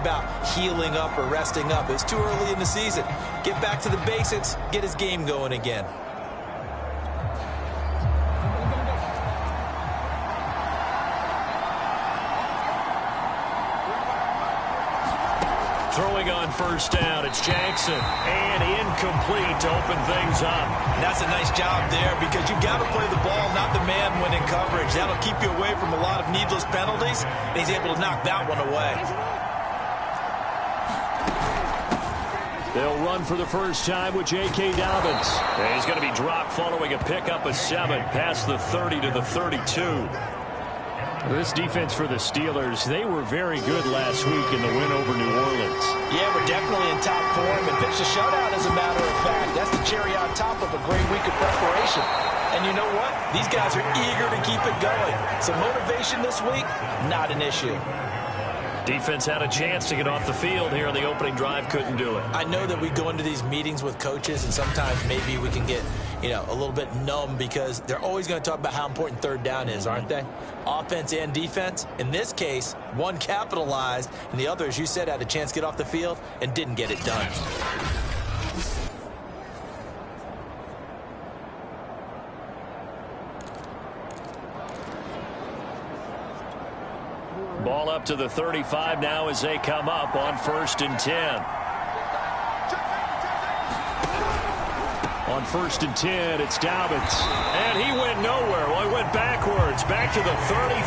about healing up or resting up. It's too early in the season. Get back to the basics, get his game going again. Throwing on first down, it's Jackson. And incomplete to open things up. And that's a nice job there because you've got to play the ball, not the man when in coverage. That'll keep you away from a lot of needless penalties. And he's able to knock that one away. They'll run for the first time with J.K. Dobbins. And he's going to be dropped following a pickup of 7 past the 30 to the 32. This defense for the Steelers, they were very good last week in the win over New Orleans. Yeah, we're definitely in top form and pitched a shutout, as a matter of fact. That's the cherry on top of a great week of preparation. And you know what? These guys are eager to keep it going. So motivation this week, not an issue. Defense had a chance to get off the field here on the opening drive, couldn't do it. I know that we go into these meetings with coaches, and sometimes maybe we can get, a little bit numb because they're always going to talk about how important third down is, aren't they? Offense and defense. In this case, one capitalized, and the other, as you said, had a chance to get off the field and didn't get it done. Ball up to the 35 now as they come up on 1st and 10. On 1st and 10, it's Dobbins. And he went nowhere. Well, he went backwards. Back to the 33.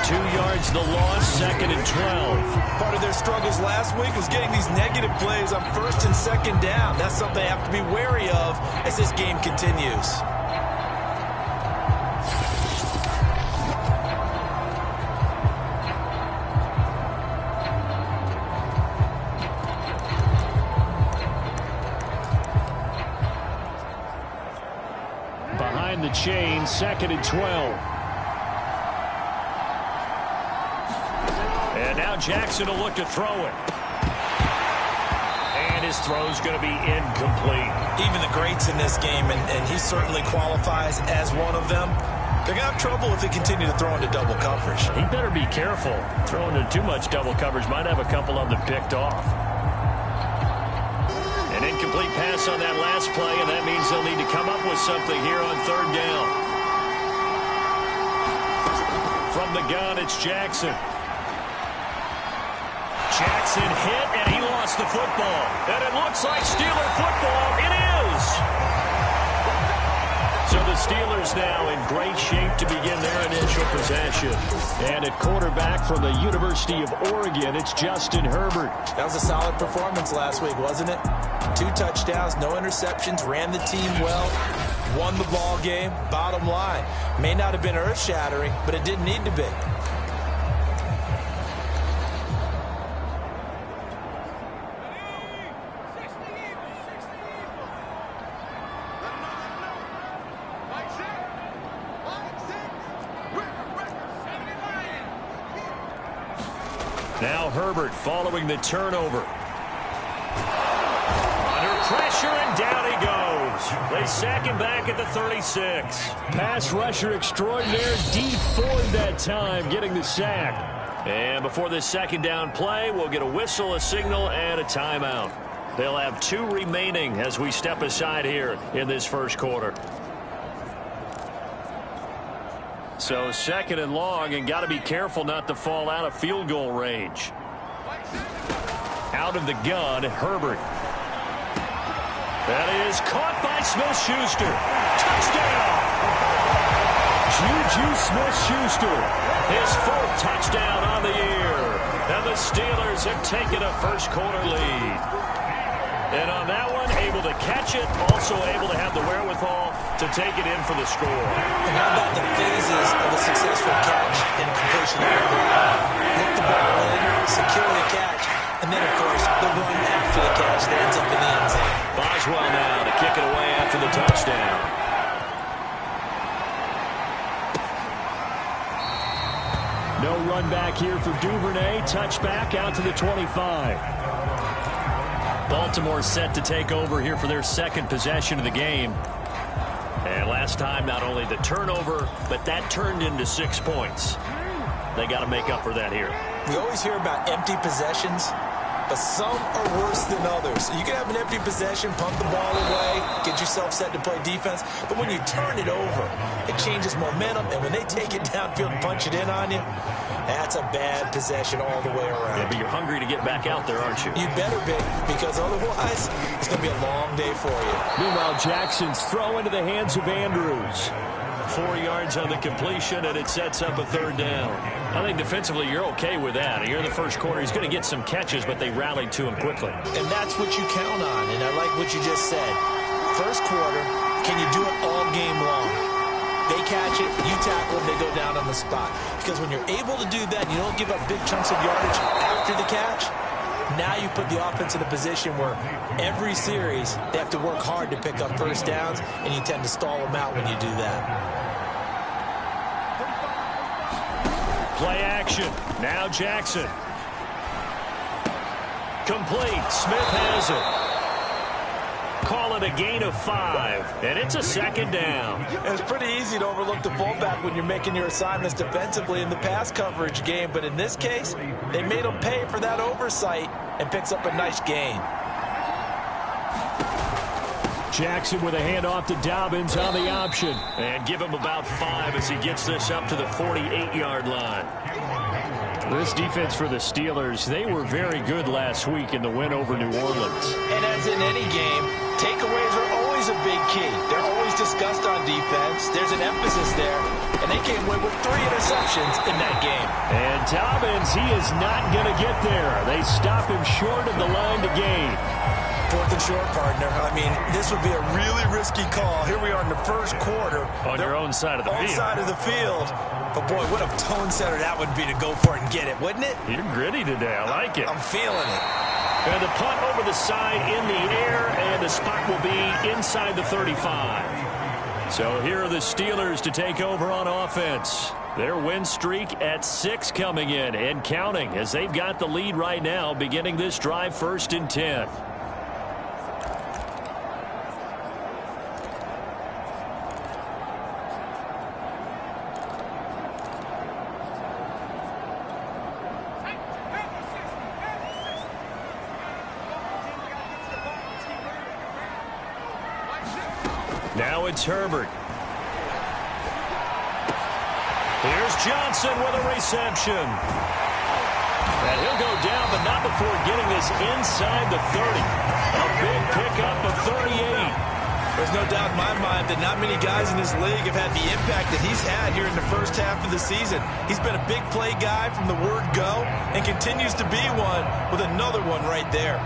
2 yards the loss, 2nd and 12. Part of their struggles last week was getting these negative plays on 1st and 2nd down. That's something they have to be wary of as this game continues. Behind the chain, 2nd and 12. And now Jackson will look to throw it. And his throw's going to be incomplete. Even the greats in this game, and he certainly qualifies as one of them, they're going to have trouble if they continue to throw into double coverage. He better be careful. Throwing into too much double coverage might have a couple of them picked off. An incomplete pass on that last play, and that means they'll need to come up with something here on 3rd down. From the gun, it's Jackson. Jackson hit, and he lost the football. And it looks like Steeler football. It is! So the Steelers now in great shape to begin their initial possession. And at quarterback from the University of Oregon, it's Justin Herbert. That was a solid performance last week, wasn't it? 2 touchdowns, no interceptions, ran the team well, won the ball game. Bottom line, may not have been earth-shattering, but it didn't need to be. Now Herbert following the turnover. Under pressure, and down he goes. They sack him back at the 36. Pass rusher extraordinaire, D Ford that time, getting the sack. And before this 2nd down play, we'll get a whistle, a signal, and a timeout. They'll have 2 remaining as we step aside here in this 1st quarter. So 2nd and long, and got to be careful not to fall out of field goal range. Out of the gun, Herbert. That is caught by Smith-Schuster. Touchdown! Juju Smith-Schuster, his 4th touchdown on the year. And the Steelers have taken a 1st quarter lead. And on that one, able to catch it, also able to have the wherewithal to take it in for the score. And how about the phases of a successful catch and completion? Hit the ball in, secure the catch, and then, of course, the run after the catch that ends up in the end zone. Boswell now to kick it away after the touchdown. No run back here for Duvernay. Touchback out to the 25. Baltimore set to take over here for their 2nd possession of the game. And last time, not only the turnover, but that turned into 6 points. They got to make up for that here. We always hear about empty possessions, but some are worse than others. You can have an empty possession, punt the ball away, get yourself set to play defense, but when you turn it over, it changes momentum, and when they take it downfield and punch it in on you, that's a bad possession all the way around. Yeah, but you're hungry to get back out there, aren't you? You better be, because otherwise, it's going to be a long day for you. Meanwhile, Jackson's throw into the hands of Andrews. 4 yards on the completion, and it sets up a third down. I think defensively you're okay with that. Here in the first quarter, he's going to get some catches, but they rallied to him quickly. And that's what you count on, and I like what you just said. First quarter, can you do it all game long? They catch it, you tackle them, they go down on the spot. Because when you're able to do that, you don't give up big chunks of yardage after the catch, now you put the offense in a position where every series they have to work hard to pick up first downs, and you tend to stall them out when you do that. Play action. Now Jackson. Complete. Smith has it. Call it a gain of 5, and it's a second down. It's pretty easy to overlook the fullback when you're making your assignments defensively in the pass coverage game, but in this case, they made him pay for that oversight and picks up a nice gain. Jackson with a handoff to Dobbins on the option. And give him about 5 as he gets this up to the 48-yard line. This defense for the Steelers, they were very good last week in the win over New Orleans. And as in any game, takeaways are always a big key. They're always discussed on defense. There's an emphasis there. And they came away with 3 interceptions in that game. And Dobbins, he is not going to get there. They stop him short of the line to gain. 4th and short, partner. I mean, this would be a really risky call. Here we are in the first quarter. On your own side of the field. On side of the field. But, boy, what a tone setter that would be to go for it and get it, wouldn't it? You're gritty today. I like it. I'm feeling it. And the punt over the side in the air, and the spot will be inside the 35. So here are the Steelers to take over on offense. Their win streak at 6 coming in and counting as they've got the lead right now beginning this drive 1st and 10. Now it's Herbert. Here's Johnson with a reception. And he'll go down, but not before getting this inside the 30. A big pickup of 38. There's no doubt in my mind that not many guys in this league have had the impact that he's had here in the first half of the season. He's been a big play guy from the word go and continues to be one with another one right there.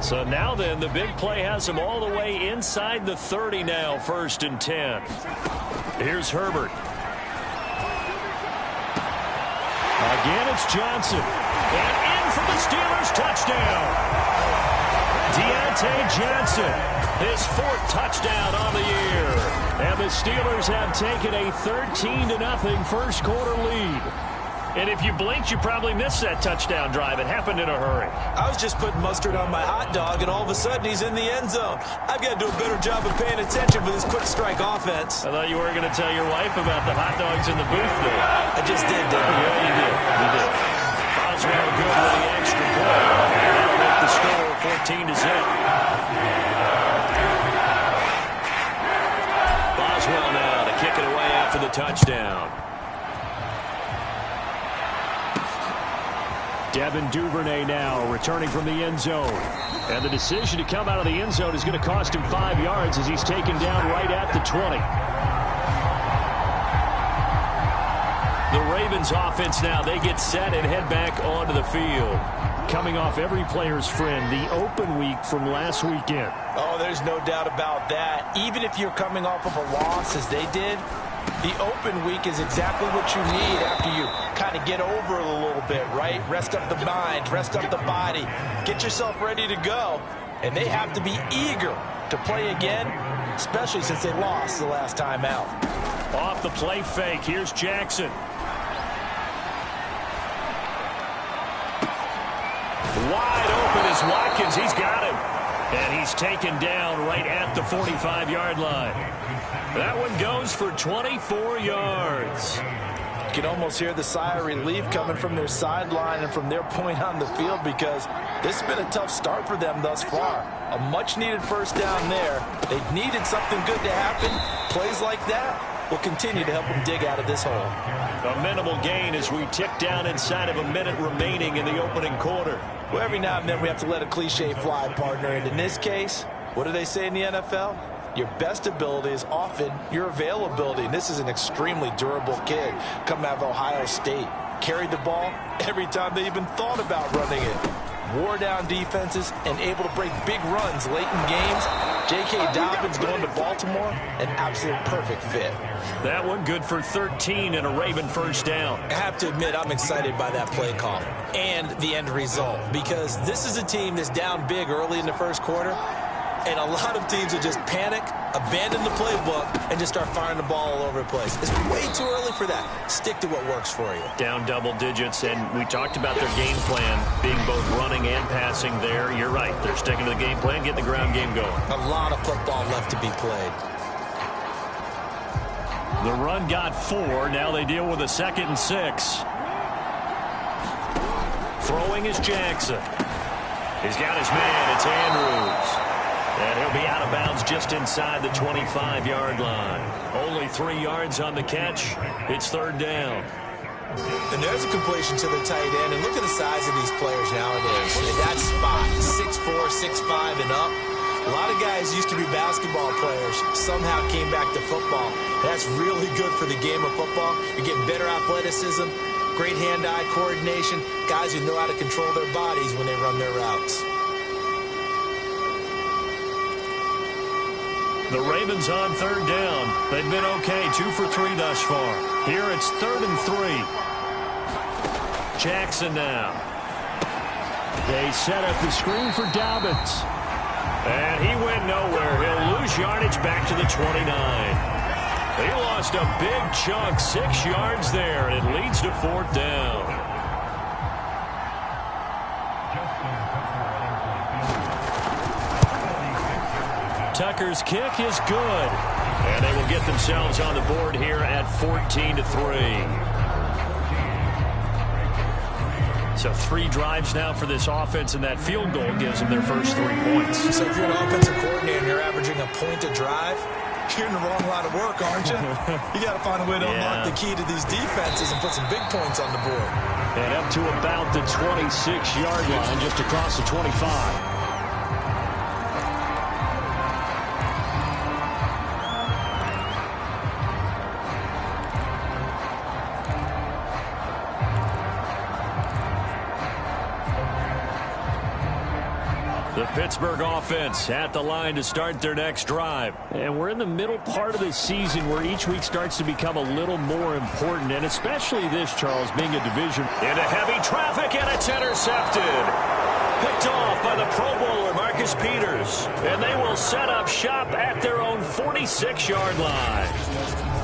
So now then, the big play has him all the way inside the 30 now, 1st and 10. Here's Herbert. Again, it's Johnson. And in for the Steelers touchdown. Deontay Johnson, his 4th touchdown on the year. And the Steelers have taken a 13-0 first quarter lead. And if you blinked, you probably missed that touchdown drive. It happened in a hurry. I was just putting mustard on my hot dog, and all of a sudden he's in the end zone. I've got to do a better job of paying attention for this quick strike offense. I thought you were going to tell your wife about the hot dogs in the booth there. I just did, didn't I? Yeah, you did. You did. Boswell good with the extra point. That'll make the score 14-0. Boswell now to kick it away after the touchdown. Devin Duvernay now returning from the end zone. And the decision to come out of the end zone is going to cost him 5 yards as he's taken down right at the 20. The Ravens offense now, they get set and head back onto the field. Coming off every player's friend, the open week from last weekend. Oh, there's no doubt about that. Even if you're coming off of a loss as they did, the open week is exactly what you need after you kind of get over it a little bit, right? Rest up the mind, rest up the body, get yourself ready to go. And they have to be eager to play again, especially since they lost the last time out. Off the play fake, here's Jackson. Wide open is Watkins. He's got him. And he's taken down right at the 45-yard line. That one goes for 24 yards. You can almost hear the sigh of relief coming from their sideline and from their point on the field, because this has been a tough start for them thus far. A much-needed first down there. They needed something good to happen. Plays like that will continue to help them dig out of this hole. A minimal gain as we tick down inside of a minute remaining in the opening quarter. Well, every now and then we have to let a cliche fly, partner. And in this case, what do they say in the NFL? Your best ability is often your availability. And this is an extremely durable kid coming out of Ohio State. Carried the ball every time they even thought about running it. Wore down defenses and able to break big runs late in games. J.K. Dobbins going to Baltimore, an absolute perfect fit. That one good for 13 and a Raven first down. I have to admit, I'm excited by that play call and the end result, because this is a team that's down big early in the first quarter, and a lot of teams will just panic, abandon the playbook, and just start firing the ball all over the place. It's way too early for that. Stick to what works for you. Down double digits, and we talked about their game plan being both running and passing there. You're right. They're sticking to the game plan, getting the ground game going. A lot of football left to be played. The run got 4. Now they deal with a 2nd and 6. Throwing is Jackson. He's got his man. It's Andrews. And he'll be out of bounds just inside the 25-yard line. Only 3 yards on the catch. It's 3rd down. And there's a completion to the tight end. And look at the size of these players nowadays. In that spot, 6'4", 6'5", and up. A lot of guys used to be basketball players, somehow came back to football. That's really good for the game of football. You're getting better athleticism, great hand-eye coordination, guys who know how to control their bodies when they run their routes. The Ravens on 3rd down. They've been okay, 2 for 3 thus far. Here it's 3rd and 3. Jackson now. They set up the screen for Dobbins. And he went nowhere. He'll lose yardage back to the 29. He lost a big chunk, 6 yards there, and it leads to 4th down. Tucker's kick is good. And they will get themselves on the board here at 14-3. So 3 drives now for this offense, and that field goal gives them their first 3 points. So if you're an offensive coordinator and you're averaging a point a drive, you're in the wrong line of work, aren't you? You got to find a way to unlock the key to these defenses and put some big points on the board. And up to about the 26-yard line, just across the 25. The Pittsburgh offense at the line to start their next drive. And we're in the middle part of the season where each week starts to become a little more important, and especially this, Charles, being a division. Into heavy traffic, and it's intercepted. Picked off by the Pro Bowler, Marcus Peters. And they will set up shop at their own 46-yard line.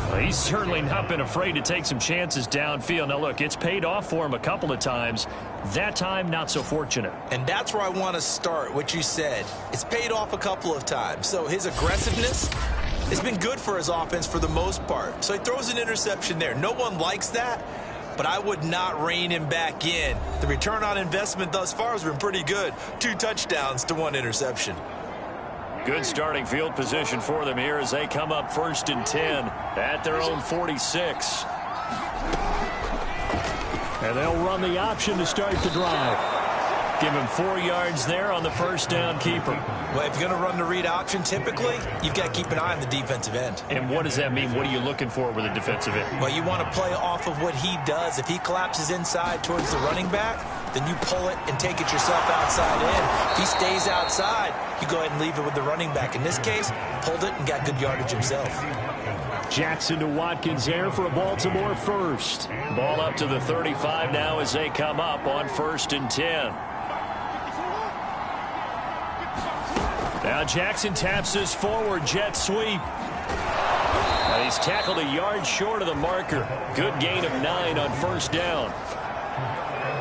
Well, he's certainly not been afraid to take some chances downfield. Now, look, it's paid off for him a couple of times. That time, not so fortunate. And that's where I want to start, what you said. It's paid off a couple of times. So his aggressiveness has been good for his offense for the most part. So he throws an interception there. No one likes that, but I would not rein him back in. The return on investment thus far has been pretty good. 2 touchdowns to 1 interception. Good starting field position for them here as they come up 1st and 10 at their own 46. And they'll run the option to start the drive. Give him 4 yards there on the first down keeper. Well, if you're going to run the read option, typically, you've got to keep an eye on the defensive end. And what does that mean? What are you looking for with a defensive end? Well, you want to play off of what he does. If he collapses inside towards the running back, then you pull it and take it yourself outside in. If he stays outside, you go ahead and leave it with the running back. In this case, pulled it and got good yardage himself. Jackson to Watkins there for a Baltimore first. Ball up to the 35 now as they come up on 1st and 10. Now Jackson taps this forward jet sweep. And he's tackled a yard short of the marker. Good gain of 9 on 1st down.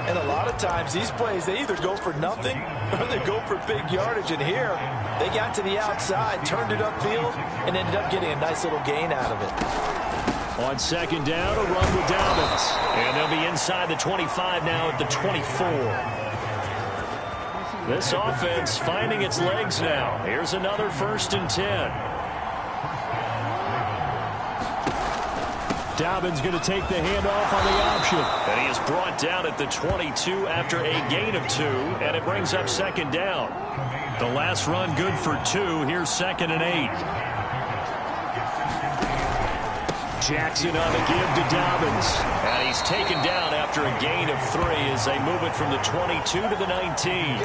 And a lot of times these plays, they either go for nothing or they go for big yardage. And here, they got to the outside, turned it upfield, and ended up getting a nice little gain out of it. On second down, a run with Dobbins. And they'll be inside the 25 now at the 24. This offense finding its legs now. Here's another 1st and 10. Dobbins going to take the handoff on the option. And he is brought down at the 22 after a gain of 2, and it brings up second down. The last run good for 2. Here's 2nd and 8. Jackson on the give to Dobbins. And he's taken down after a gain of 3 as they move it from the 22 to the 19.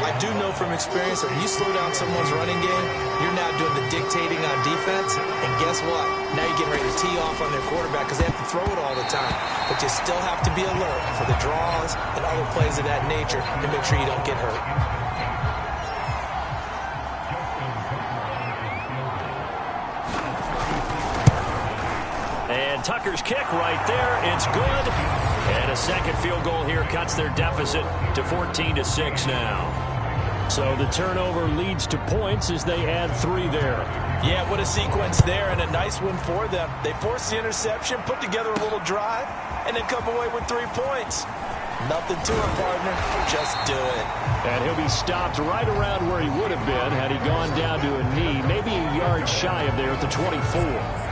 I do know from experience that when you slow down someone's running game, you're now doing the dictating on defense. And guess what? Now you're getting ready to tee off on their quarterback because they have to throw it all the time. But you still have to be alert for the draws and other plays of that nature to make sure you don't get hurt. And Tucker's kick right there. It's good. And a second field goal here cuts their deficit to 14-6 now. So the turnover leads to points as they add 3 there. Yeah, what a sequence there, and a nice one for them. They forced the interception, put together a little drive, and then come away with 3 points. Nothing to it, partner. Just do it. And he'll be stopped right around where he would have been had he gone down to a knee, maybe a yard shy of there at the 24.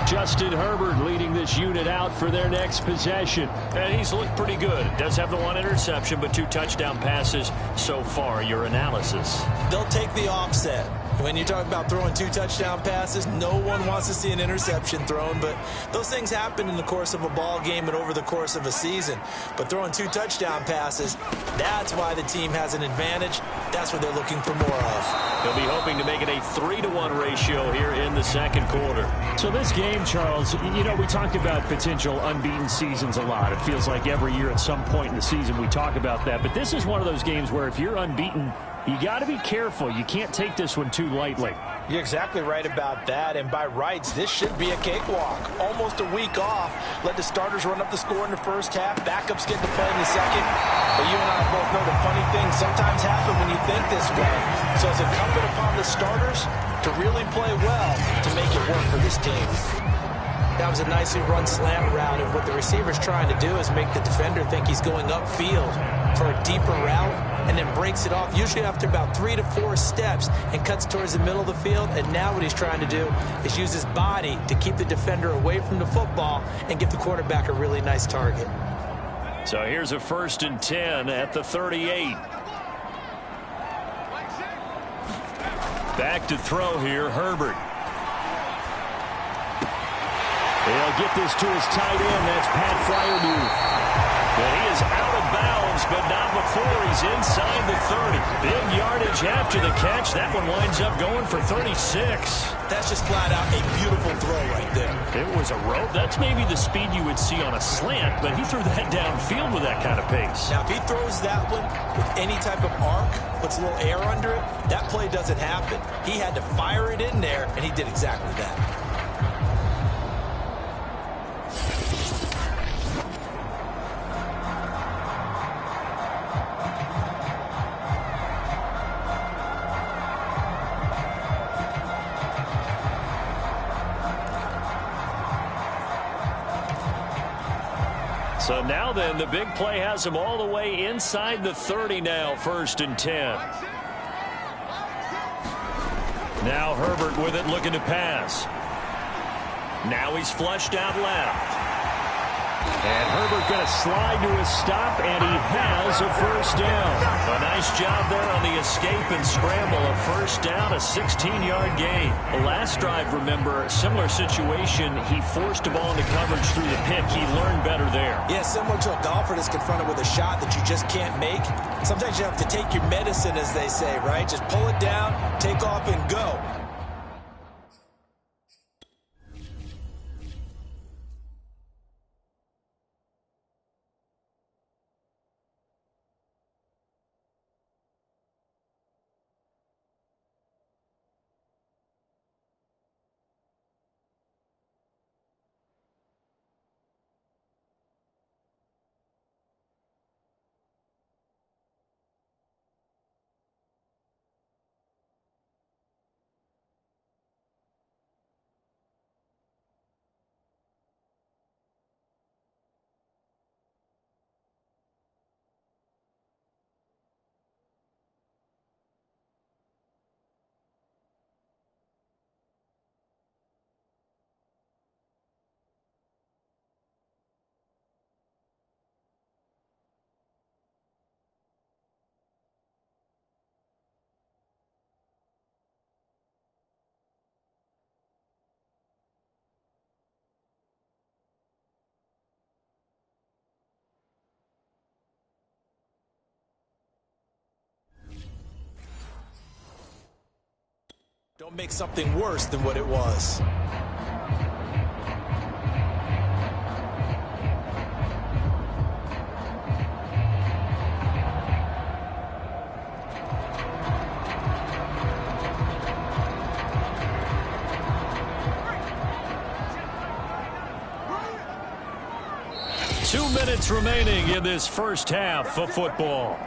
Justin Herbert leading this unit out for their next possession. And he's looked pretty good. Does have the 1 interception, but 2 touchdown passes so far. Your analysis? They'll take the offset. When you talk about throwing 2 touchdown passes, no one wants to see an interception thrown, but those things happen in the course of a ball game and over the course of a season. But throwing 2 touchdown passes, that's why the team has an advantage. That's what they're looking for more of. They'll be hoping to make it a 3-to-1 ratio here in the second quarter. So this game, Charles, you know, we talk about potential unbeaten seasons a lot. It feels like every year at some point in the season we talk about that. But this is one of those games where if you're unbeaten, you got to be careful. You can't take this one too lightly. You're exactly right about that, and by rights, this should be a cakewalk. Almost a week off. Let the starters run up the score in the first half. Backups get to play in the second. But you and I both know the funny things sometimes happen when you think this way. So it's incumbent upon the starters to really play well to make it work for this team. That was a nicely run slant route, and what the receiver's trying to do is make the defender think he's going upfield for a deeper route, and then breaks it off, usually after about 3 to 4 steps, and cuts towards the middle of the field. And now what he's trying to do is use his body to keep the defender away from the football and give the quarterback a really nice target. So here's a 1st and 10 at the 38. Back to throw here, Herbert. He'll get this to his tight end. That's Pat Fryermuth. But he is out of bounds, but not before he's inside the 30. Big yardage after the catch. That one winds up going for 36. That's just flat out a beautiful throw right there. It was a rope. That's maybe the speed you would see on a slant, but he threw that downfield with that kind of pace. Now, if he throws that one with any type of arc, puts a little air under it, that play doesn't happen. He had to fire it in there, and he did exactly that. So now then, the big play has him all the way inside the 30 now, 1st and 10. Now Herbert with it, looking to pass. Now he's flushed out left. And Herbert going to slide to a stop, and he has a 1st down. A nice job there on the escape and scramble. A 1st down, a 16-yard gain. The last drive, remember, similar situation. He forced a ball into coverage through the pick. He learned better there. Yeah, similar to a golfer that's confronted with a shot that you just can't make. Sometimes you have to take your medicine, as they say, right? Just pull it down, take off, and go. Don't make something worse than what it was. Two minutes remaining in this first half of football.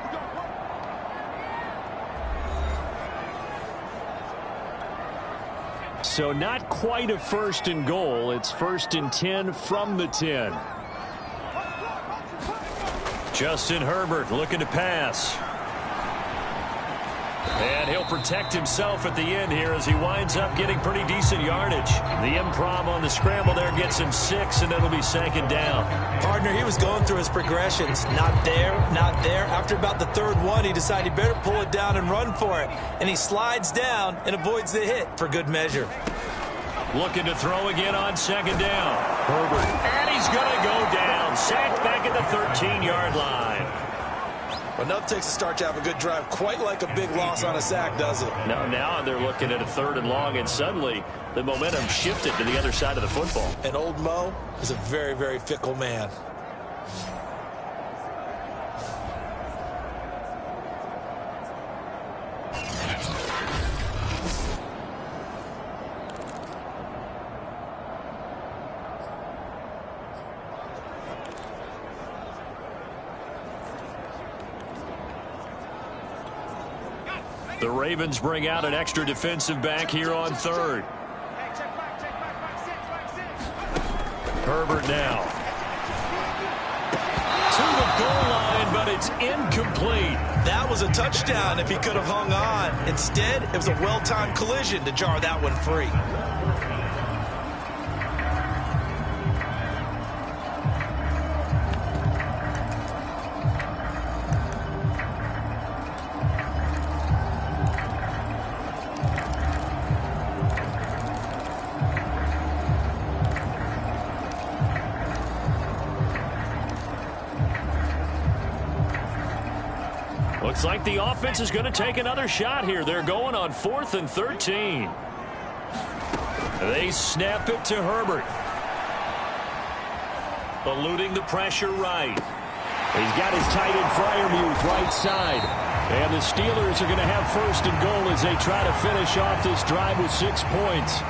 So not quite a first and goal. It's 1st and 10 from the 10. Justin Herbert looking to pass. And he'll protect himself at the end here as he winds up getting pretty decent yardage. The improv on the scramble there gets him 6, and it'll be 2nd down. Partner, he was going through his progressions. Not there, not there. After about the 3rd one, he decided he better pull it down and run for it. And he slides down and avoids the hit for good measure. Looking to throw again on 2nd down. Herbert. And he's going to go down. Sacked back at the 13-yard line. Enough takes a start to have a good drive. Quite like a big loss on a sack, does it? Now they're looking at a 3rd and long, and suddenly the momentum shifted to the other side of the football. And old Mo is a very, very fickle man. The Ravens bring out an extra defensive back here on 3rd. Herbert now. To the goal line, but it's incomplete. That was a touchdown if he could have hung on. Instead, it was a well-timed collision to jar that one free. Looks like the offense is going to take another shot here. They're going on 4th and 13. They snap it to Herbert. Eluding the pressure right. He's got his tight end Freiermuth right side. And the Steelers are going to have 1st and goal as they try to finish off this drive with 6 points.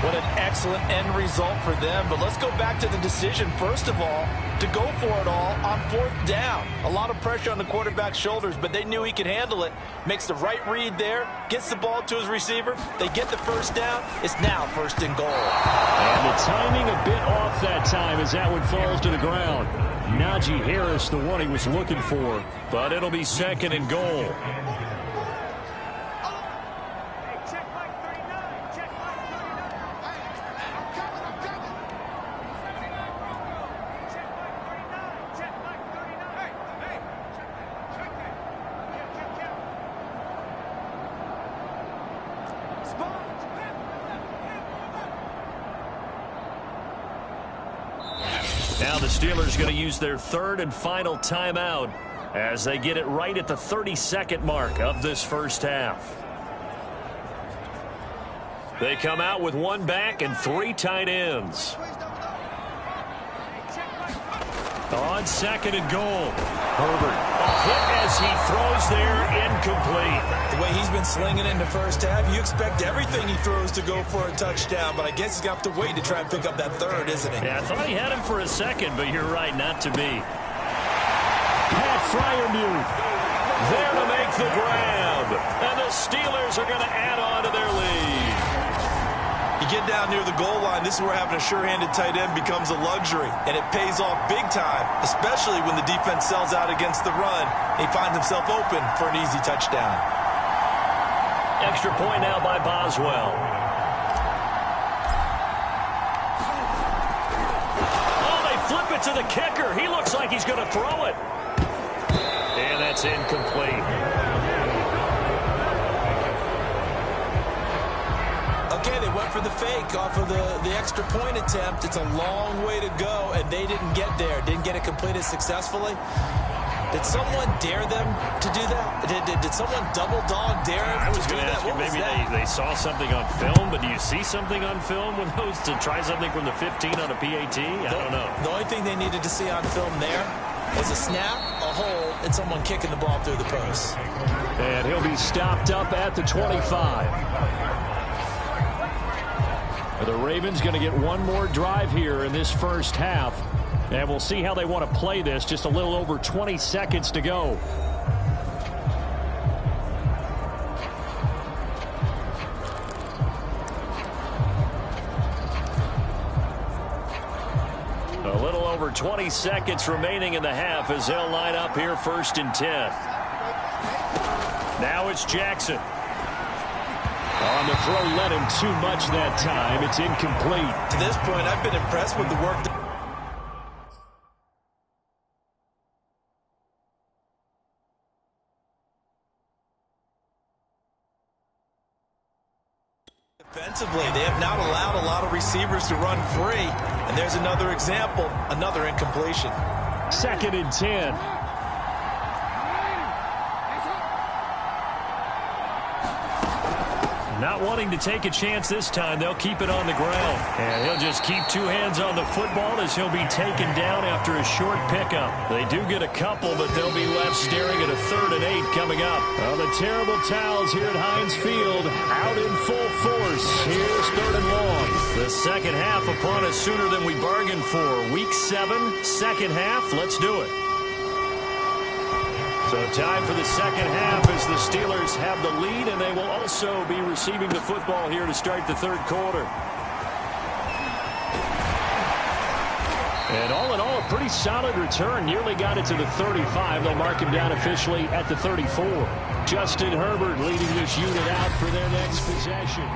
What an excellent end result for them. But let's go back to the decision, first of all, to go for it all on 4th down. A lot of pressure on the quarterback's shoulders, but they knew he could handle it. Makes the right read there, gets the ball to his receiver. They get the 1st down. It's now 1st and goal. And the timing a bit off that time as that one falls to the ground. Najee Harris, the one he was looking for, but it'll be 2nd and goal. Now the Steelers going to use their 3rd and final timeout as they get it right at the 32nd mark of this first half. They come out with 1 back and 3 tight ends. On 2nd and goal. Herbert. A hit as he throws there, incomplete. The way he's been slinging in the first half, you expect everything he throws to go for a touchdown, but I guess he's got to wait to try and pick up that 3rd, isn't he? Yeah, I thought he had him for a second, but you're right, not to be. Pat Freiermuth there to make the grab, and the Steelers are going to add on to their lead. You get down near the goal line, this is where having a sure-handed tight end becomes a luxury, and it pays off big time, especially when the defense sells out against the run. He finds himself open for an easy touchdown. Extra point now by Boswell. Oh, they flip it to the kicker. He looks like he's going to throw it. And that's incomplete. Okay, they went for the fake off of the extra point attempt. It's a long way to go, and they didn't get there. Didn't get it completed successfully. Did someone dare them to do that? Did someone double dog dare them to do that? I was going to ask you, maybe they saw something on film, but do you see something on film with those to try something from the 15 on a PAT? I don't know. The only thing they needed to see on film there was a snap, a hold, and someone kicking the ball through the post. And he'll be stopped up at the 25. The Ravens going to get one more drive here in this first half. And we'll see how they want to play this. Just a little over 20 seconds to go. A little over 20 seconds remaining in the half as they'll line up here 1st and 10. Now it's Jackson. On the throw, let him too much that time. It's incomplete. To this point, I've been impressed with the work. Defensively, they have not allowed a lot of receivers to run free. And there's another example, another incompletion. 2nd and 10. Not wanting to take a chance this time, they'll keep it on the ground. And he'll just keep two hands on the football as he'll be taken down after a short pickup. They do get a couple, but they'll be left staring at a 3rd and 8 coming up. Well, the terrible towels here at Heinz Field out in full force. Here's 3rd and long. The second half upon us sooner than we bargained for. Week 7, second half. Let's do it. So time for the second half as the Steelers have the lead, and they will also be receiving the football here to start the 3rd quarter. And all in all, a pretty solid return. Nearly got it to the 35. They'll mark him down officially at the 34. Justin Herbert leading this unit out for their next possession.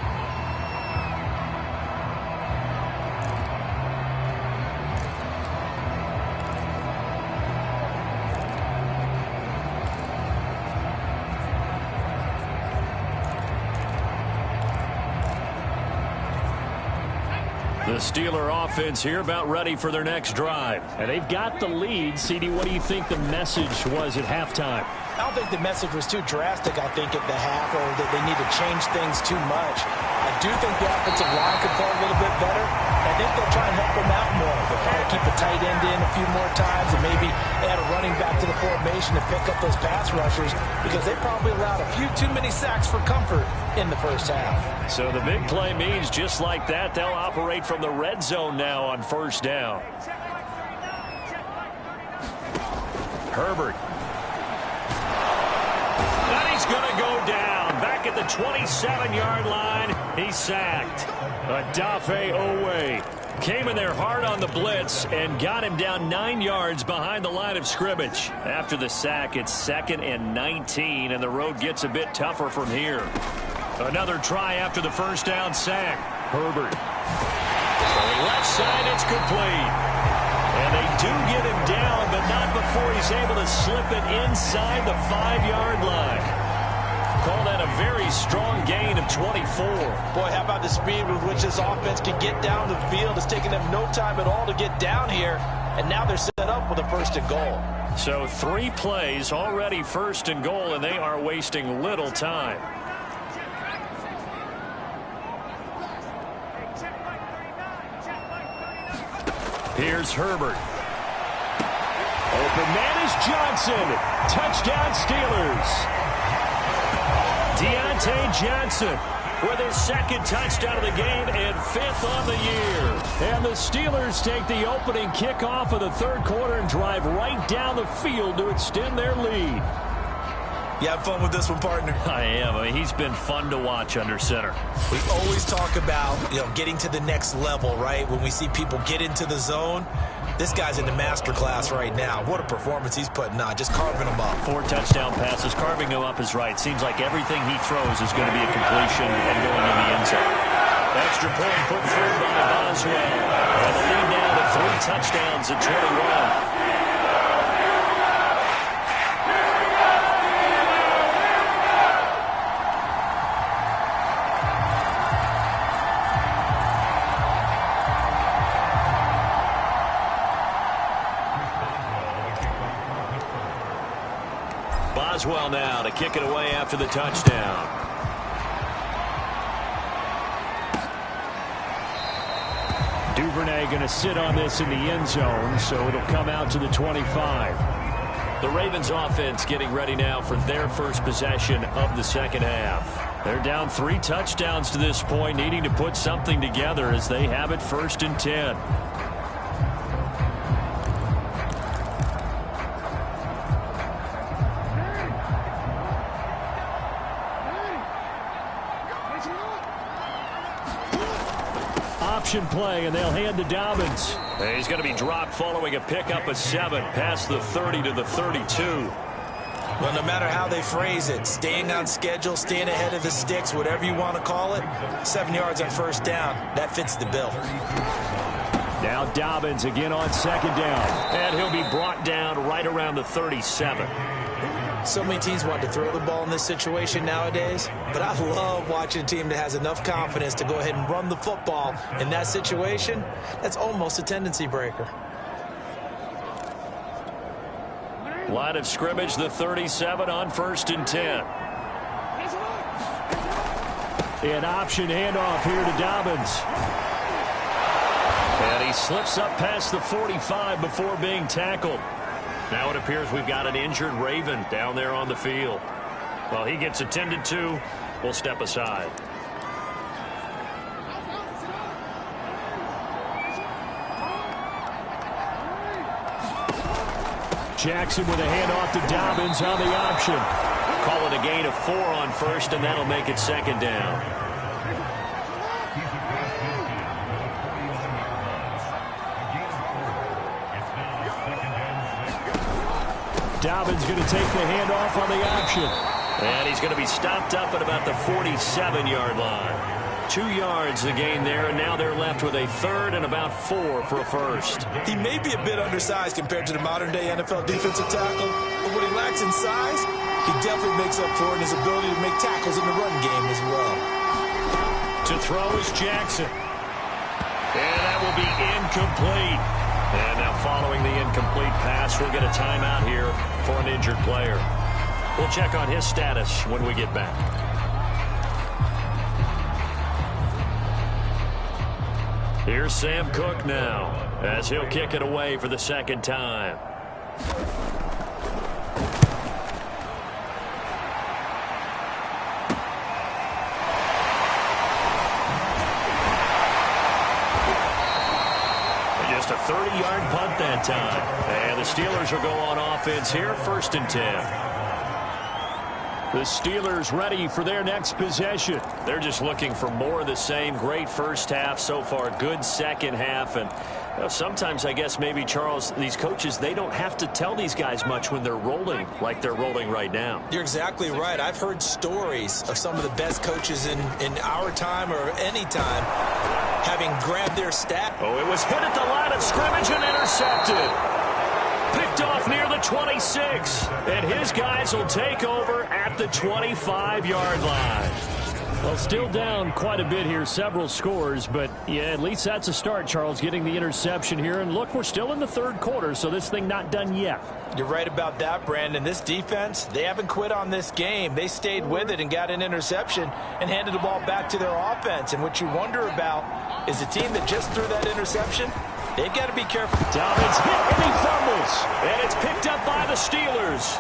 The Steeler offense here about ready for their next drive. And they've got the lead. CD, what do you think the message was at halftime? I don't think the message was too drastic, I think, at the half, or that they need to change things too much. I do think the offensive line could play a little bit better. I think they'll try and help them out more. They'll try to keep the tight end in a few more times and maybe add a running back to the formation to pick up those pass rushers, because they probably allowed a few too many sacks for comfort in the first half. So the big play means just like that, they'll operate from the red zone now on 1st down. Herbert. And he's going to go down. Back at the 27-yard line, he's sacked. Odafe Owe came in there hard on the blitz and got him down 9 yards behind the line of scrimmage. After the sack, it's 2nd and 19, and the road gets a bit tougher from here. Another try after the first down sack. Herbert. Left side, it's complete. And they do get him down, but not before he's able to slip it inside the 5-yard line. Call that a very strong gain of 24. Boy, how about the speed with which this offense can get down the field? It's taken them no time at all to get down here, and now they're set up with a 1st and goal. So 3 plays already 1st and goal, and they are wasting little time. Here's Herbert. Open man is Johnson. Touchdown Steelers. Deontay Johnson with his 2nd touchdown of the game and 5th on the year. And the Steelers take the opening kickoff of the 3rd quarter and drive right down the field to extend their lead. You have fun with this one, partner? I am. I mean, he's been fun to watch under center. We always talk about, getting to the next level, right? When we see people get into the zone, this guy's in the master class right now. What a performance he's putting on, just carving them up. 4 touchdown passes. Carving them up is right. Seems like everything he throws is going to be a completion and going in the end zone. Extra point put through by Boswell. And the lead now to 3 touchdowns at 21. Boswell now to kick it away after the touchdown. Duvernay going to sit on this in the end zone, so it'll come out to the 25. The Ravens offense getting ready now for their first possession of the second half. They're down 3 touchdowns to this point, needing to put something together as they have it 1st and 10. Option play, and they'll hand to Dobbins. He's going to be dropped following a pickup of 7 past the 30 to the 32. Well, no matter how they phrase it, staying on schedule, staying ahead of the sticks, whatever you want to call it, 7 yards on first down, that fits the bill. Now Dobbins again on 2nd down. And he'll be brought down right around the 37. So many teams want to throw the ball in this situation nowadays, but I love watching a team that has enough confidence to go ahead and run the football in that situation. That's almost a tendency breaker. Line of scrimmage, the 37 on 1st and 10. An option handoff here to Dobbins. And he slips up past the 45 before being tackled. Now it appears we've got an injured Raven down there on the field. While he gets attended to, we'll step aside. Jackson with a handoff to Dobbins on the option. Call it a gain of 4 on 1st, and that'll make it 2nd down. Dobbins going to take the handoff on the option. And he's going to be stopped up at about the 47-yard line. 2 yards the gain there, and now they're left with a 3rd and about 4 for a 1st. He may be a bit undersized compared to the modern-day NFL defensive tackle, but what he lacks in size, he definitely makes up for it in his ability to make tackles in the run game as well. To throw is Jackson. And that will be incomplete. And now following the incomplete pass, we'll get a timeout here for an injured player. We'll check on his status when we get back. Here's Sam Cook now as he'll kick it away for the 2nd time. Just a 30-yard punt that time. And the Steelers will go on offense here, 1st and 10. The Steelers ready for their next possession. They're just looking for more of the same. Great first half so far. Good second half. And sometimes, I guess, maybe, Charles, these coaches, they don't have to tell these guys much when they're rolling like they're rolling right now. You're exactly right. I've heard stories of some of the best coaches in our time or any time having grabbed their staff. Oh, it was hit at the line of scrimmage and intercepted. Picked off near the 26. And his guys will take over at the 25-yard line. Well, still down quite a bit here, several scores, but yeah, at least that's a start, Charles, getting the interception here. And look, we're still in the 3rd quarter, so this thing not done yet. You're right about that, Brandon. This defense, they haven't quit on this game. They stayed with it and got an interception and handed the ball back to their offense. And what you wonder about is the team that just threw that interception, they've got to be careful. Dobbins hit and he fumbles. And it's picked up by the Steelers.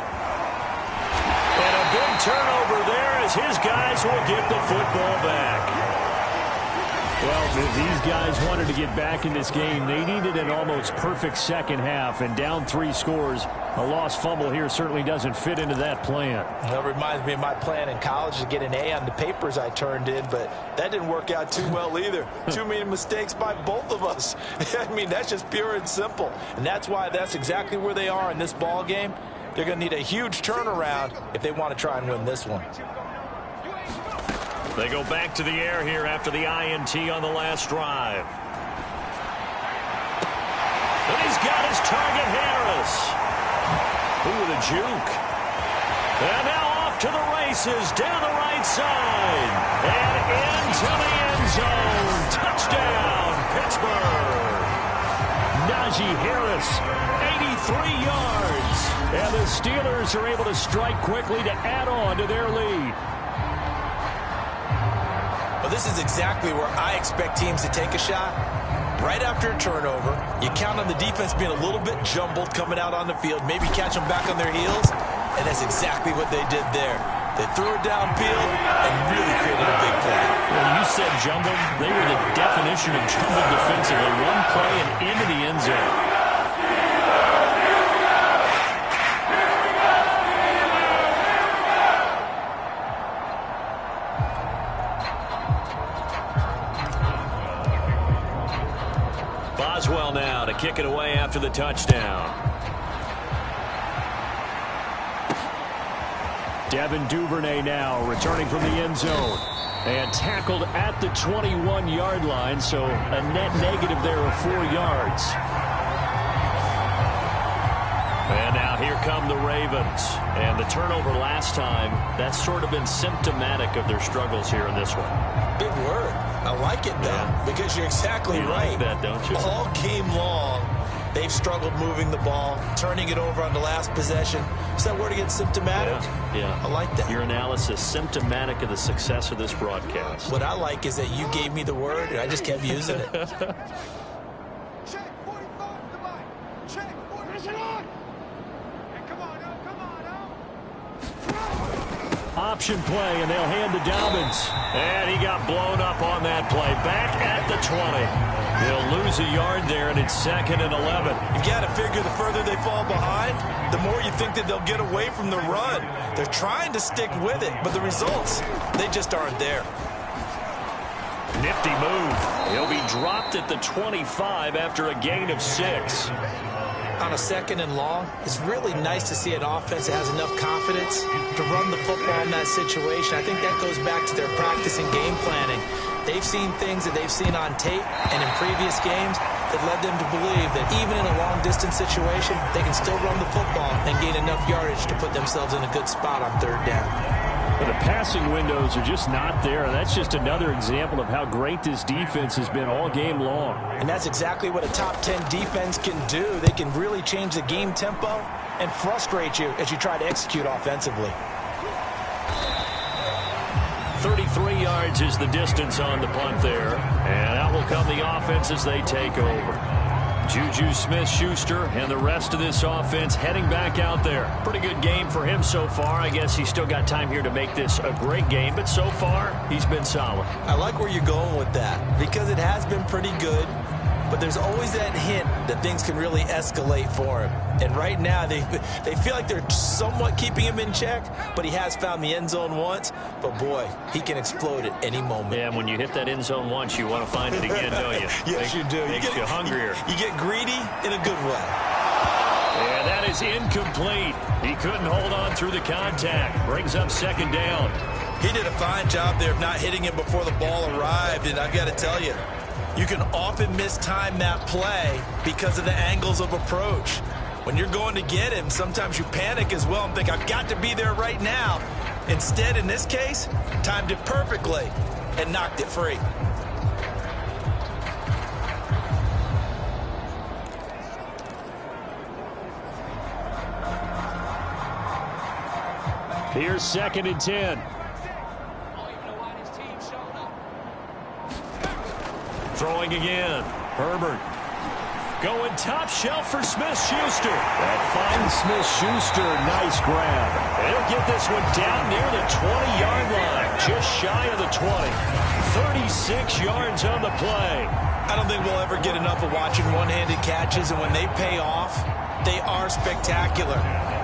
And a big turnover there as his guys will get the football back. Well, if these guys wanted to get back in this game, they needed an almost perfect second half, and down 3 scores. A lost fumble here certainly doesn't fit into that plan. That reminds me of my plan in college to get an A on the papers I turned in, but that didn't work out too well either. Too many mistakes by both of us. I mean, that's just pure and simple. And that's why that's exactly where they are in this ball game. They're going to need a huge turnaround if they want to try and win this one. They go back to the air here after the INT on the last drive. And he's got his target, Harris. Ooh, with a juke. And now off to the races, down the right side. And into the end zone. Touchdown, Pittsburgh. Najee Harris, 83 yards. And the Steelers are able to strike quickly to add on to their lead. Well, this is exactly where I expect teams to take a shot. Right after a turnover, you count on the defense being a little bit jumbled coming out on the field, maybe catch them back on their heels, and that's exactly what they did there. They threw it downfield and really created a big play. When you said jumbled, they were the definition of jumbled defensively. One play and into the end zone. Boswell now to kick it away after the touchdown. Devin Duvernay now returning from the end zone. And tackled at the 21-yard line, so a net negative there of 4 yards. And now here come the Ravens. And the turnover last time, that's sort of been symptomatic of their struggles here in this one. Big word. I like it, though, because you're exactly right. You like that, don't you? All game long, they've struggled moving the ball, turning it over on the last possession. Is that word again, symptomatic? Yeah. I like that. Your analysis, symptomatic of the success of this broadcast. What I like is that you gave me the word, and I just kept using it. Check 45 to Mike. Check 45. Hey, come on, Option play, and they'll hand to Dobbins. And he got blown up on that play. Back at the 20. They'll lose a yard there, and it's 2nd and 11. You got to figure the further they fall behind, the more you think that they'll get away from the run. They're trying to stick with it, but the results, they just aren't there. Nifty move. He'll be dropped at the 25 after a gain of 6. On a 2nd and long, it's really nice to see an offense that has enough confidence to run the football in that situation. I think that goes back to their practice and game planning. They've seen things that they've seen on tape and in previous games that led them to believe that even in a long-distance situation, they can still run the football and gain enough yardage to put themselves in a good spot on 3rd down. But the passing windows are just not there. That's just another example of how great this defense has been all game long. And that's exactly what a top 10 defense can do. They can really change the game tempo and frustrate you as you try to execute offensively. 33 yards is the distance on the punt there. And out will come the offense as they take over. Juju Smith-Schuster and the rest of this offense heading back out there. Pretty good game for him so far. I guess he's still got time here to make this a great game, but so far, he's been solid. I like where you're going with that because it has been pretty good, but there's always that hint that things can really escalate for him. And right now, they feel like they're somewhat keeping him in check, but he has found the end zone once. But, boy, he can explode at any moment. Yeah, and when you hit that end zone once, you want to find it again, don't you? Yes, you do. Makes you hungrier. You get greedy in a good way. And that is incomplete. He couldn't hold on through the contact. Brings up 2nd down. He did a fine job there of not hitting him before the ball arrived, and I've got to tell you, you can often mistime that play because of the angles of approach. When you're going to get him, sometimes you panic as well and think, I've got to be there right now. Instead, in this case, timed it perfectly and knocked it free. Here's 2nd and 10. Throwing again. Herbert. Going top shelf for Smith-Schuster. That finds Smith-Schuster. Nice grab. They'll get this one down near the 20-yard line. Just shy of the 20. 36 yards on the play. I don't think we'll ever get enough of watching one-handed catches, and when they pay off, they are spectacular.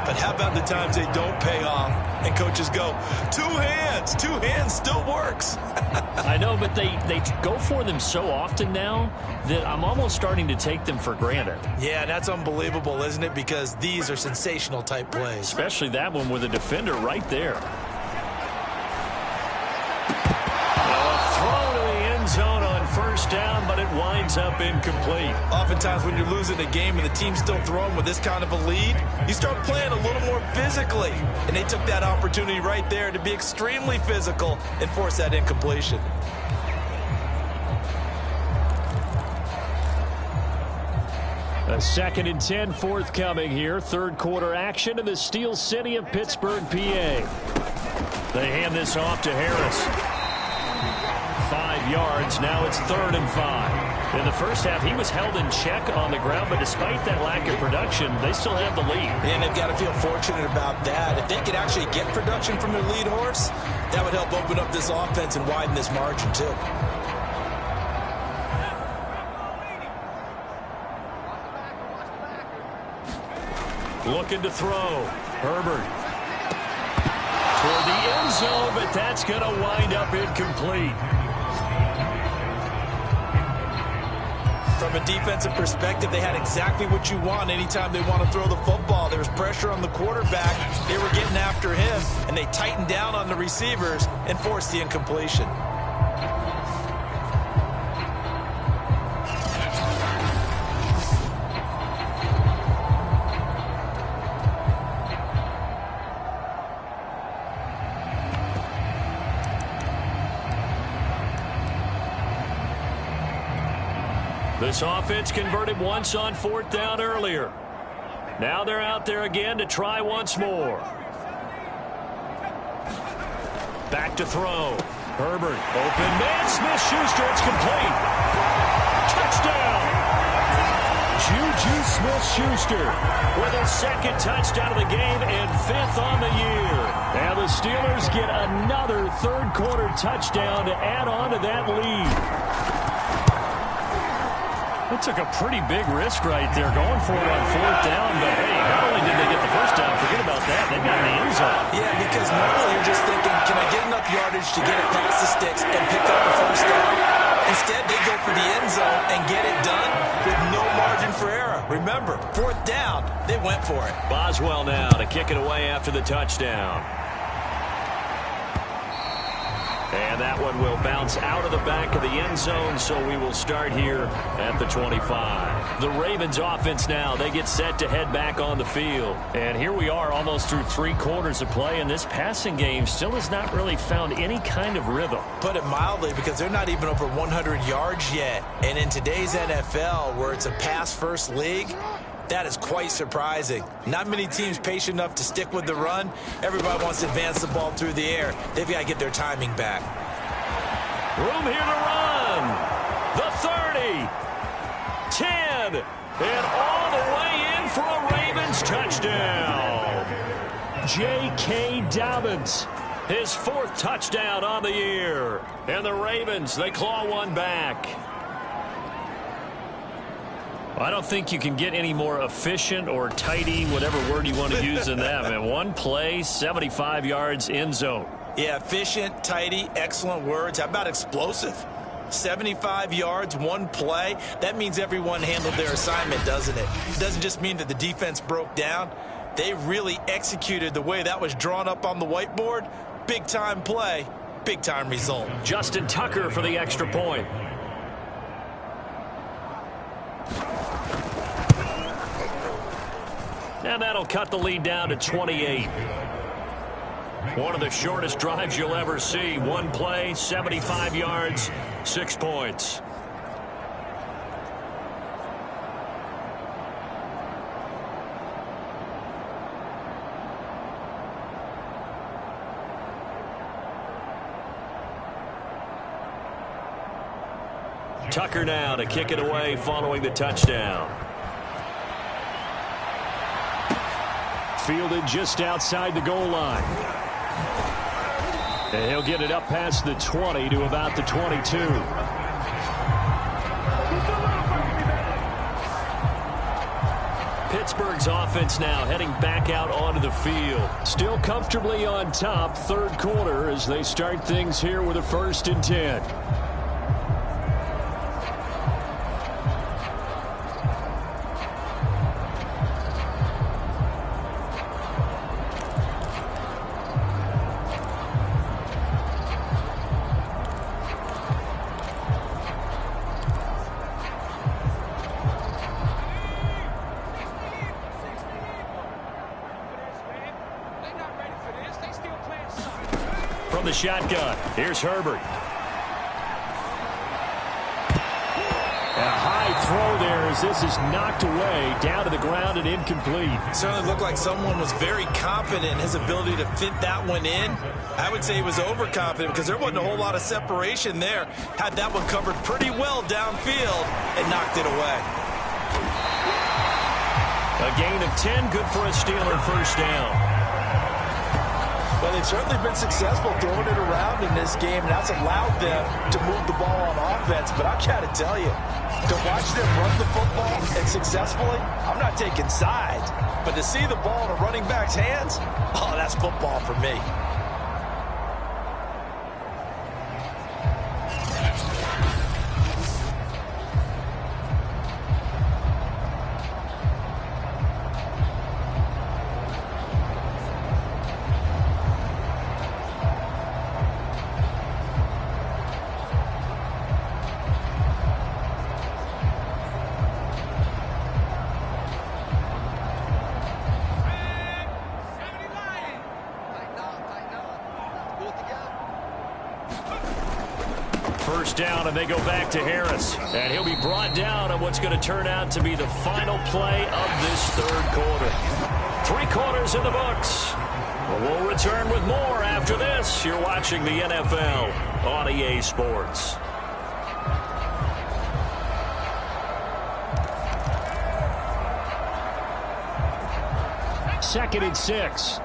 But how about the times they don't pay off and coaches go, 2 hands, 2 hands still works. I know, but they go for them so often now that I'm almost starting to take them for granted. Yeah, that's unbelievable, isn't it? Because these are sensational type plays. Especially that one with a defender right there. Throw to the end zone on 1st down, but it winds up incomplete. Oftentimes when you're losing a game and the team's still throwing with this kind of a lead, you start playing a little more physically. And they took that opportunity right there to be extremely physical and force that incompletion. A 2nd and 10 forthcoming here. Third quarter action in the Steel City of Pittsburgh, PA. They hand this off to Harris. 5 yards. Now it's 3rd and 5. In the first half, he was held in check on the ground, but despite that lack of production, they still have the lead. And they've got to feel fortunate about that. If they could actually get production from their lead horse, that would help open up this offense and widen this margin, too. Looking to throw. Herbert. Toward the end zone, but that's going to wind up incomplete. From a defensive perspective, they had exactly what you want anytime they want to throw the football. There was pressure on the quarterback. They were getting after him, and they tightened down on the receivers and forced the incompletion. This offense converted once on 4th down earlier. Now they're out there again to try once more. Back to throw. Herbert. Open man. Smith-Schuster. It's complete. Touchdown. Juju Smith-Schuster with his 2nd touchdown of the game and 5th on the year. And the Steelers get another 3rd quarter touchdown to add on to that lead. They took a pretty big risk right there going for it on 4th down, but hey, not only did they get the 1st down, forget about that, they got in the end zone. Yeah, because normally you're just thinking, can I get enough yardage to get it past the sticks and pick up the 1st down? Instead, they go for the end zone and get it done with no margin for error. Remember, 4th down, they went for it. Boswell now to kick it away after the touchdown. And that one will bounce out of the back of the end zone, so we will start here at the 25. The Ravens offense now, they get set to head back on the field. And here we are almost through 3 quarters of play, and this passing game still has not really found any kind of rhythm. Put it mildly, because they're not even over 100 yards yet. And in today's NFL, where it's a pass-first league, that is quite surprising. Not many teams patient enough to stick with the run. Everybody wants to advance the ball through the air. They've got to get their timing back. Room here to run. The 30. 10. And all the way in for a Ravens touchdown. J.K. Dobbins. His 4th touchdown on the year. And the Ravens, they claw one back. I don't think you can get any more efficient or tidy, whatever word you want to use in that. Man, 1 play, 75 yards, end zone. Yeah, efficient, tidy, excellent words. How about explosive? 75 yards, 1 play. That means everyone handled their assignment, doesn't it? It doesn't just mean that the defense broke down. They really executed the way that was drawn up on the whiteboard. Big-time play, big-time result. Justin Tucker for the extra point. And that'll cut the lead down to 28. One of the shortest drives you'll ever see. 1 play, 75 yards, 6 points. Tucker now to kick it away following the touchdown. Fielded just outside the goal line. And he'll get it up past the 20 to about the 22. Pittsburgh's offense now heading back out onto the field. Still comfortably on top, 3rd quarter as they start things here with a 1st and 10. From the shotgun, here's Herbert. A high throw there as this is knocked away, down to the ground and incomplete. Certainly looked like someone was very confident in his ability to fit that one in. I would say he was overconfident because there wasn't a whole lot of separation there. Had that one covered pretty well downfield and knocked it away. A gain of 10, good for a Steeler first down. Well, they've certainly been successful throwing it around in this game, and that's allowed them to move the ball on offense. But I've got to tell you, to watch them run the football and successfully, I'm not taking sides. But to see the ball in a running back's hands, oh, that's football for me. First down, and they go back to Harris. And he'll be brought down on what's going to turn out to be the final play of this third quarter. 3 quarters in the books. We'll return with more after this. You're watching the NFL on EA Sports. Second and 6.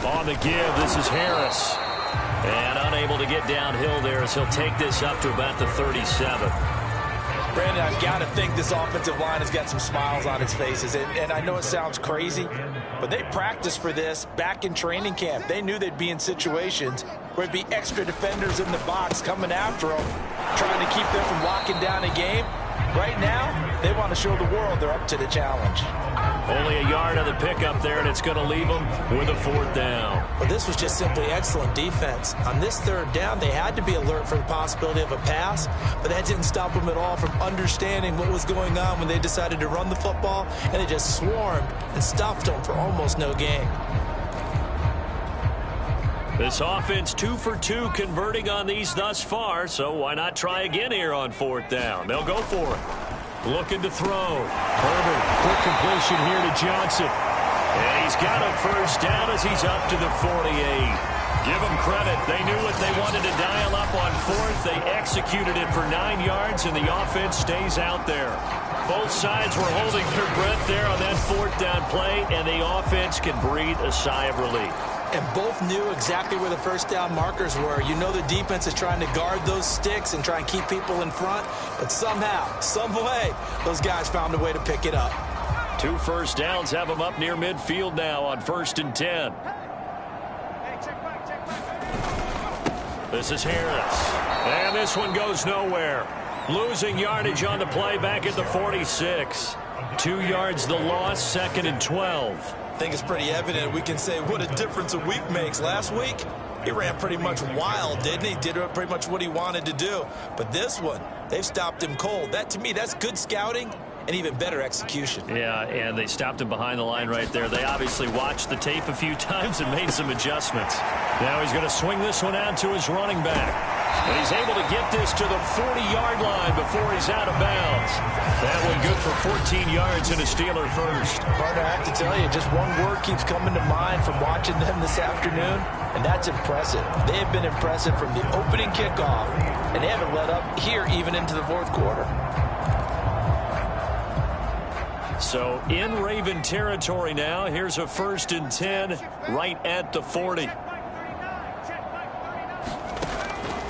On the give, this is Harris. And unable to get downhill there as he'll take this up to about the 37. Brandon, I've got to think this offensive line has got some smiles on its faces. And I know it sounds crazy, but they practiced for this back in training camp. They knew they'd be in situations where it'd be extra defenders in the box coming after them, trying to keep them from locking down a game. Right now, they want to show the world they're up to the challenge. Only a yard on the pickup there, and it's going to leave them with a 4th down. Well, this was just simply excellent defense. On this 3rd down, they had to be alert for the possibility of a pass, but that didn't stop them at all from understanding what was going on when they decided to run the football, and they just swarmed and stuffed them for almost no gain. This offense 2 for 2 converting on these thus far, so why not try again here on 4th down? They'll go for it. Looking to throw. Herbert, quick completion here to Johnson. And he's got a first down as he's up to the 48. Give them credit. They knew what they wanted to dial up on 4th. They executed it for 9 yards, and the offense stays out there. Both sides were holding their breath there on that 4th down play, and the offense can breathe a sigh of relief. And both knew exactly where the first down markers were. You know the defense is trying to guard those sticks and try and keep people in front. But somehow, some way, those guys found a way to pick it up. 2 first downs have them up near midfield now on 1st and 10. This is Harris. And this one goes nowhere. Losing yardage on the play back at the 46. 2 yards the loss, 2nd and 12. I think it's pretty evident. We can say what a difference a week makes. Last week, he ran pretty much wild, didn't he? Did pretty much what he wanted to do. But this one, they've stopped him cold. That, to me, that's good scouting and even better execution. Yeah, and they stopped him behind the line right there. They obviously watched the tape a few times and made some adjustments. Now he's going to swing this one out to his running back. And he's able to get this to the 40-yard line before he's out of bounds. That one good for 14 yards and a Steeler first. Partner, I have to tell you, just one word keeps coming to mind from watching them this afternoon, and that's impressive. They have been impressive from the opening kickoff, and they haven't let up here even into the 4th quarter. So in Raven territory now, here's a 1st and 10 right at the 40.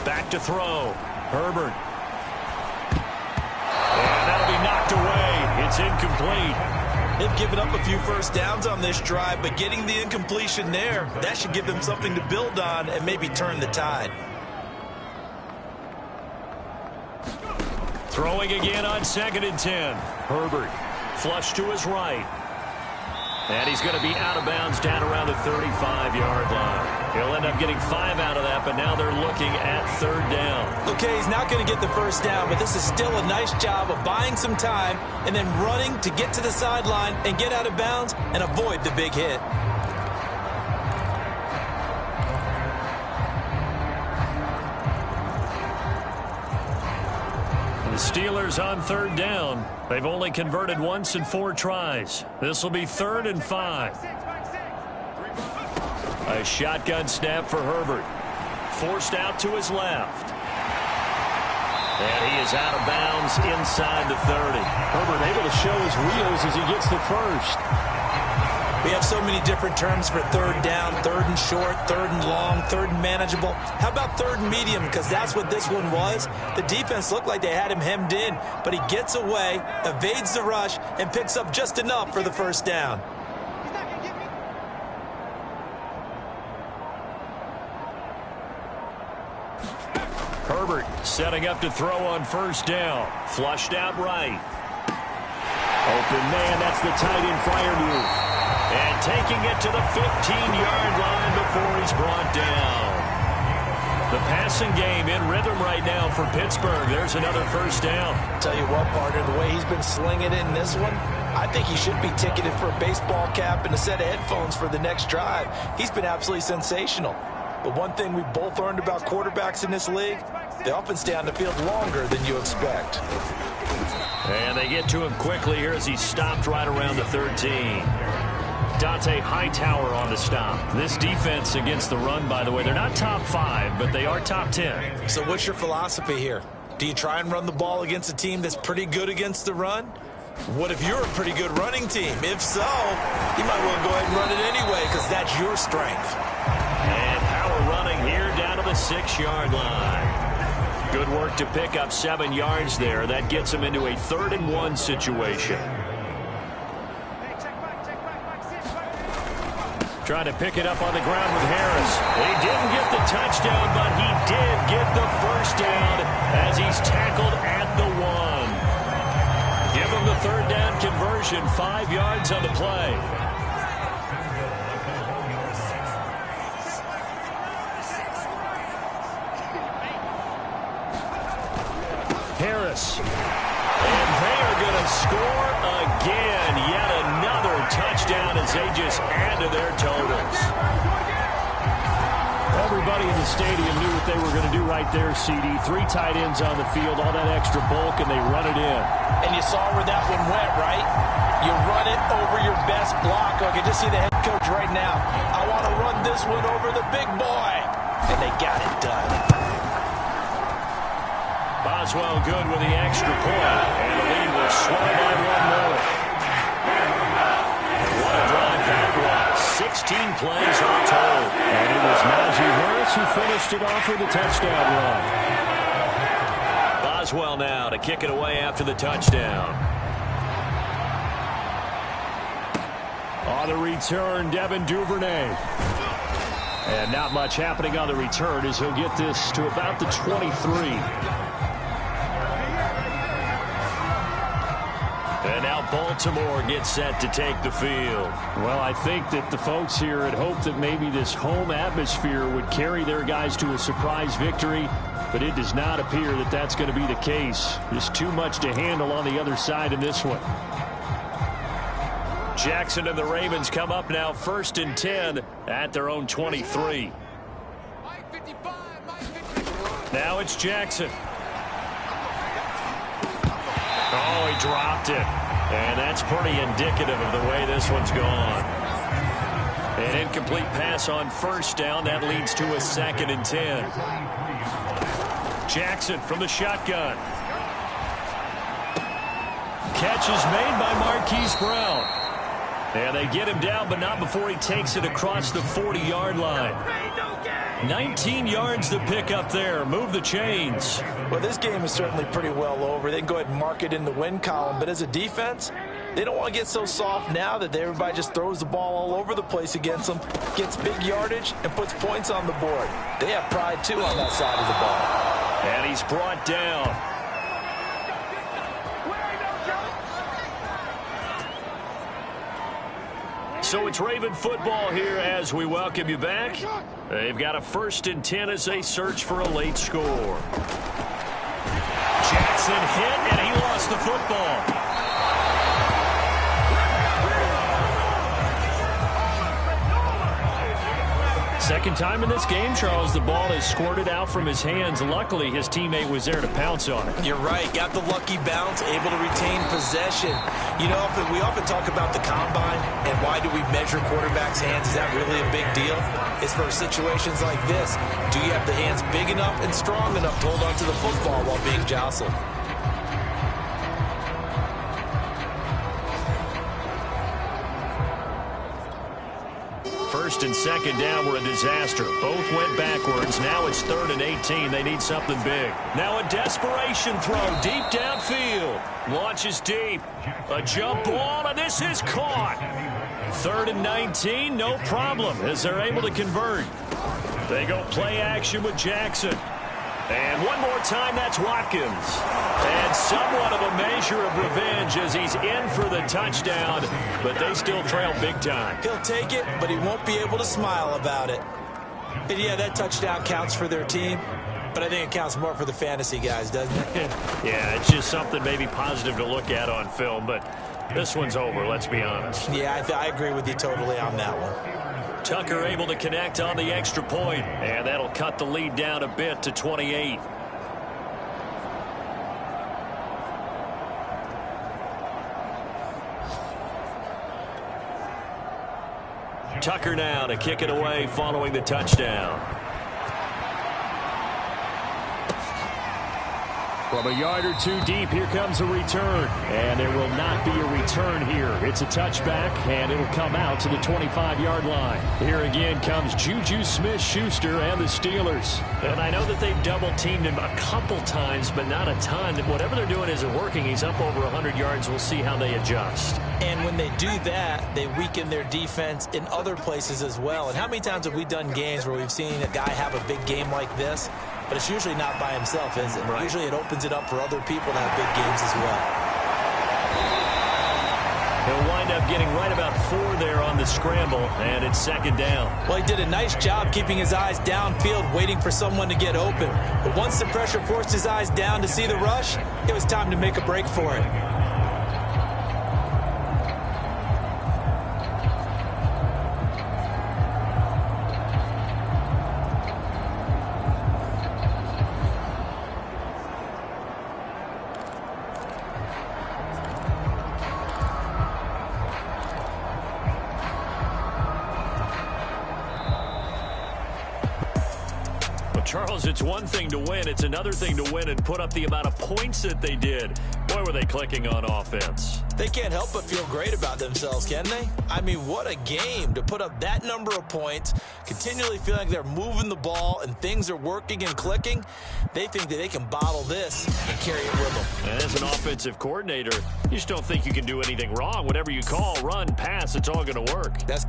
Back to throw. Herbert. And that'll be knocked away. It's incomplete. They've given up a few first downs on this drive, but getting the incompletion there, that should give them something to build on and maybe turn the tide. Throwing again on 2nd and 10. Herbert. Flush to his right. And he's going to be out of bounds down around the 35-yard line. He'll end up getting 5 out of that, but now they're looking at 3rd down. Okay, he's not going to get the first down, but this is still a nice job of buying some time and then running to get to the sideline and get out of bounds and avoid the big hit. Steelers on third down. They've only converted once in 4 tries. This will be 3rd and 5. A shotgun snap for Herbert. Forced out to his left. And he is out of bounds inside the 30. Herbert able to show his wheels as he gets the first. We have so many different terms for third down, 3rd and short, 3rd and long, 3rd and manageable. How about 3rd and medium? Because that's what this one was. The defense looked like they had him hemmed in, but he gets away, evades the rush, and picks up just enough for the first down. Herbert setting up to throw on first down. Flushed out right. Open man, that's the tight end flyer move. And taking it to the 15-yard line before he's brought down. The passing game in rhythm right now for Pittsburgh. There's another first down. Tell you what, partner, the way he's been slinging it in this one, I think he should be ticketed for a baseball cap and a set of headphones for the next drive. He's been absolutely sensational. But one thing we both learned about quarterbacks in this league, they often stay on the field longer than you expect. And they get to him quickly here as he's stopped right around the 13. Dante Hightower on the stop. This defense against the run, by the way, they're not top 5, but they are top 10. So what's your philosophy here? Do you try and run the ball against a team that's pretty good against the run? What if you're a pretty good running team? If so, you might well go ahead and run it anyway because that's your strength. And power running here down to the 6-yard line. Good work to pick up 7 yards there. That gets him into a 3rd and 1 situation. Trying to pick it up on the ground with Harris. He didn't get the touchdown, but he did get the first down as he's tackled at the 1. Give him the 3rd down conversion, 5 yards on the play. Harris. And they are going to score again. Yet another touchdown as they just add to their totals. Everybody in the stadium knew what they were going to do right there, CD. 3 tight ends on the field, all that extra bulk, and they run it in. And you saw where that one went, right? You run it over your best block. I can just see the head coach right now. I want to run this one over the big boy. And they got it done. Boswell good with the extra point, and the lead will swell by 1 more. And what a drive that was. 16 plays all told. And it was Najee Harris who finished it off with a touchdown run. Boswell now to kick it away after the touchdown. On the return, Devin Duvernay. And not much happening on the return as he'll get this to about the 23. And now Baltimore gets set to take the field. Well, I think that the folks here had hoped that maybe this home atmosphere would carry their guys to a surprise victory, but it does not appear that that's going to be the case. There's too much to handle on the other side in this one. Jackson and the Ravens come up now 1st and 10 at their own 23. Now it's Jackson. Oh, he dropped it. And that's pretty indicative of the way this one's gone. An incomplete pass on first down. That leads to a 2nd and 10. Jackson from the shotgun. Catch is made by Marquise Brown. And they get him down, but not before he takes it across the 40-yard line. 19 yards to pick up there. Move the chains. Well, this game is certainly pretty well over. They can go ahead and mark it in the win column. But as a defense, they don't want to get so soft now that everybody just throws the ball all over the place against them, gets big yardage, and puts points on the board. They have pride, too, on that side of the ball. And he's brought down. So it's Raven football here as we welcome you back. They've got a 1st and 10 as they search for a late score. Jackson hit, and he lost the football. second time in this game, Charles, the ball is squirted out from his hands. Luckily, his teammate was there to pounce on it. You're right. Got the lucky bounce, able to retain possession. You know, we often talk about the combine and why do we measure quarterbacks' hands. Is that really a big deal? It's for situations like this. Do you have the hands big enough and strong enough to hold on to the football while being jostled? First and second down were a disaster. Both went backwards. Now it's 3rd and 18. They need something big. Now a desperation throw deep downfield. Launches deep. A jump ball, and this is caught. 3rd and 19, no problem, as they're able to convert. They go play action with Jackson. And one more time, that's Watkins. And somewhat of a measure of revenge as he's in for the touchdown, but they still trail big time. He'll take it, but he won't be able to smile about it. And yeah, that touchdown counts for their team, but I think it counts more for the fantasy guys, doesn't it? Yeah, it's just something maybe positive to look at on film, but this one's over, let's be honest. Yeah, I agree with you totally on that one. Tucker able to connect on the extra point, and that'll cut the lead down a bit to 28. Tucker now to kick it away following the touchdown. From a yard or two deep, here comes a return. And there will not be a return here. It's a touchback, and it'll come out to the 25-yard line. Here again comes Juju Smith-Schuster and the Steelers. And I know that they've double-teamed him a couple times, but not a ton. Whatever they're doing isn't working. He's up over 100 yards. We'll see how they adjust. And when they do that, they weaken their defense in other places as well. And how many times have we done games where we've seen a guy have a big game like this? But it's usually not by himself, is it? Right. Usually it opens it up for other people to have big games as well. He'll wind up getting right about 4 there on the scramble, and it's second down. Well, he did a nice job keeping his eyes downfield, waiting for someone to get open. But once the pressure forced his eyes down to see the rush, it was time to make a break for it. Charles, it's one thing to win. It's another thing to win and put up the amount of points that they did. Boy, were they clicking on offense. They can't help but feel great about themselves, can they? I mean, what a game to put up that number of points, continually feeling like they're moving the ball and things are working and clicking. They think that they can bottle this and carry it with them. And as an offensive coordinator, you just don't think you can do anything wrong. Whatever you call, run, pass, it's all going to work. That's